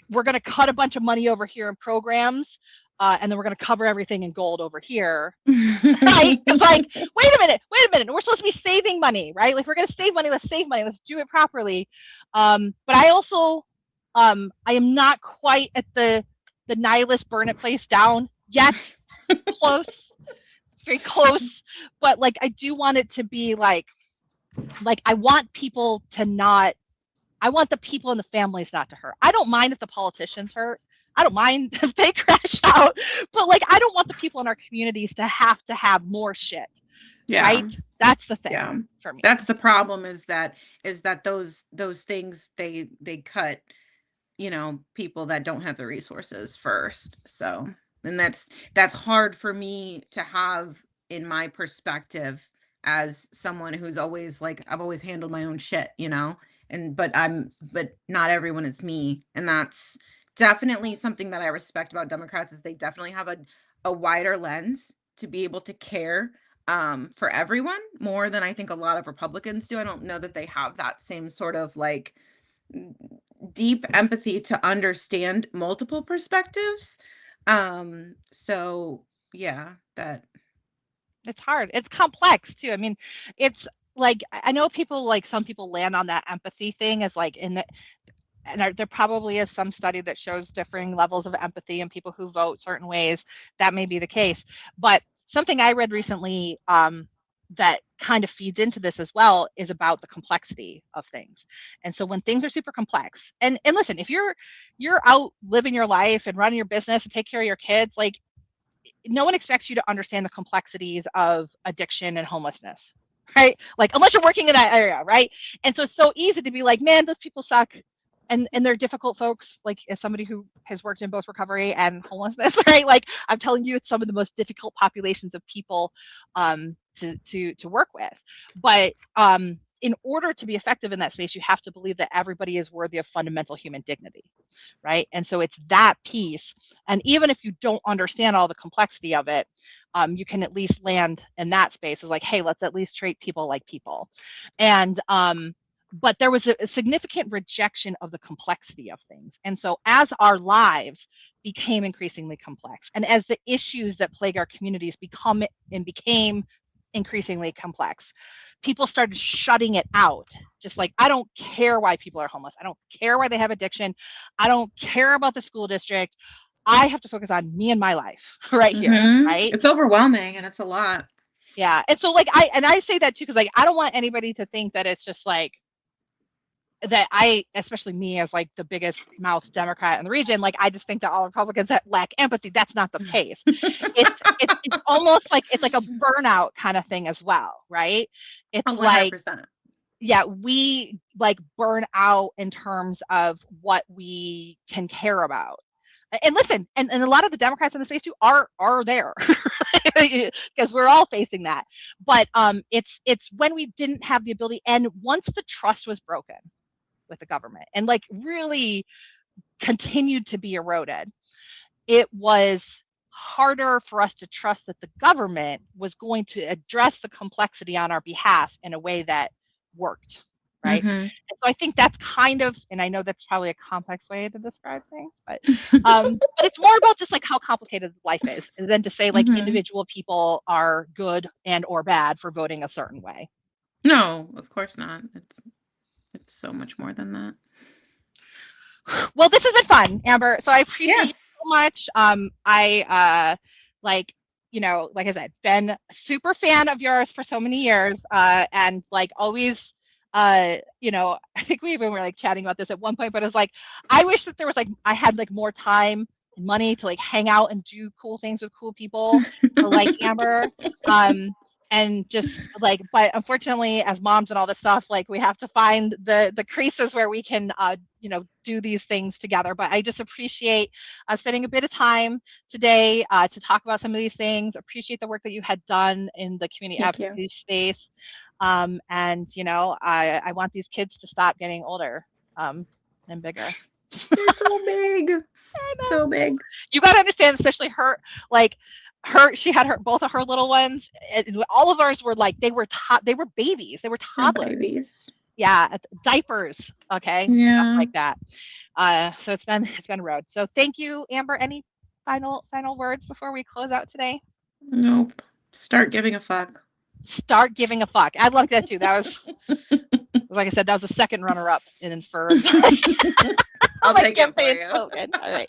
we're going to cut a bunch of money over here in programs, and then we're going to cover everything in gold over here. Right? Because like, wait a minute. We're supposed to be saving money, right? Like we're going to save money. Let's save money. Let's do it properly. But I also, I am not quite at the nihilist burn it place down yet. Close, very close. But like, I do want it to be like I want people to not. I want the people and the families not to hurt. I don't mind if the politicians hurt. I don't mind if they crash out, but like I don't want the people in our communities to have more shit. Yeah. Right? That's the thing Yeah. for me. That's the problem, is that those things, they cut, people that don't have the resources first. So, and that's hard for me to have in my perspective, as someone who's always like, I've always handled my own shit, and but not everyone is me. And that's definitely something that I respect about Democrats, is they definitely have a wider lens to be able to care for everyone, more than I think a lot of Republicans do. I don't know that they have that same sort of like deep empathy to understand multiple perspectives. So yeah, that. It's hard. It's complex too. I mean, it's like I know people like some people land on that empathy thing as like in the, and there probably is some study that shows differing levels of empathy in people who vote certain ways. That may be the case. But something I read recently, that kind of feeds into this as well, is about the complexity of things. And so when things are super complex, and listen, if you're out living your life and running your business and take care of your kids, like no one expects you to understand the complexities of addiction and homelessness, right? Like unless you're working in that area, right? And so it's so easy to be like, man, those people suck, and they're difficult folks. Like as somebody who has worked in both recovery and homelessness, right? Like I'm telling you, it's some of the most difficult populations of people to work with. But in order to be effective in that space, you have to believe that everybody is worthy of fundamental human dignity, right? And so it's that piece. And even if you don't understand all the complexity of it, you can at least land in that space as like, hey, let's at least treat people like people. And but there was a significant rejection of the complexity of things. And so as our lives became increasingly complex, and as the issues that plague our communities became increasingly complex, people started shutting it out. Just like, I don't care why people are homeless. I don't care why they have addiction. I don't care about the school district. I have to focus on me and my life right here, right? It's overwhelming, and it's a lot. Yeah. And so like I say that too, because like I don't want anybody to think that it's just like that I, especially me as like the biggest mouth Democrat in the region, like I just think that all Republicans lack empathy. That's not the case. It's almost like it's like a burnout kind of thing as well, right? It's like, 100%. yeah, we like burn out in terms of what we can care about. And listen, and a lot of the Democrats in the space too are there because we're all facing that. But it's when we didn't have the ability, and once the trust was broken with the government and like really continued to be eroded, it was harder for us to trust that the government was going to address the complexity on our behalf in a way that worked, right? Mm-hmm. And so I think that's kind of, and I know that's probably a complex way to describe things, but it's more about just like how complicated life is, and then to say like Mm-hmm. individual people are good and or bad for voting a certain way. No, of course not. It's so much more than that. Well, this has been fun, Amber. So I appreciate you Yes. so much. I like, you know, like I said, been a super fan of yours for so many years, and like always, you know, I think we even were like chatting about this at one point, but it's like I wish that there was like I had like more time and money to like hang out and do cool things with cool people like Amber. And just like, but unfortunately as moms and all this stuff, like we have to find the creases where we can you know, do these things together. But I just appreciate spending a bit of time today to talk about some of these things. Appreciate the work that you had done in the community Thank you. advocacy space. And you know, I want these kids to stop getting older and bigger. They're so big. So big. You got to understand, especially her, like she had both of her little ones. All of ours were like, they were babies. They were They're toddlers. babies. Yeah, diapers. Okay, stuff Yeah. like that. So it's been a road. So thank you, Amber. Any final words before we close out today? Nope. Start giving a fuck. Start giving a fuck. I love that too. That was, like I said, that was the second runner-up in for I'll my take it for campaign you. slogan. All right.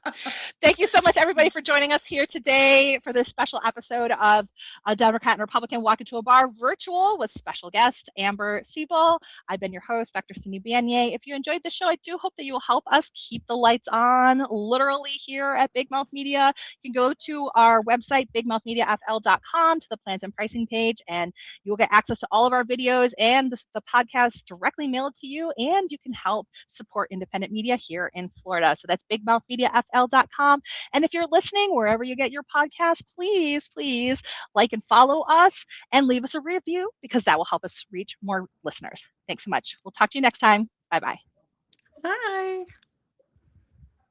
Thank you so much, everybody, for joining us here today for this special episode of a Democrat and Republican Walk Into a Bar virtual with special guest Amber Siebel. I've been your host, Dr. Cindy Banyai. If you enjoyed the show, I do hope that you will help us keep the lights on literally here at Big Mouth Media. You can go to our website, bigmouthmediafl.com, to the plans and pricing page, and you will get access to all of our videos and the podcast directly mailed to you, and you can help support independent media here in Florida. So that's bigmouthmediafl.com. And if you're listening wherever you get your podcast, please like and follow us and leave us a review, because that will help us reach more listeners. Thanks so much. We'll talk to you next time. Bye-bye. Bye.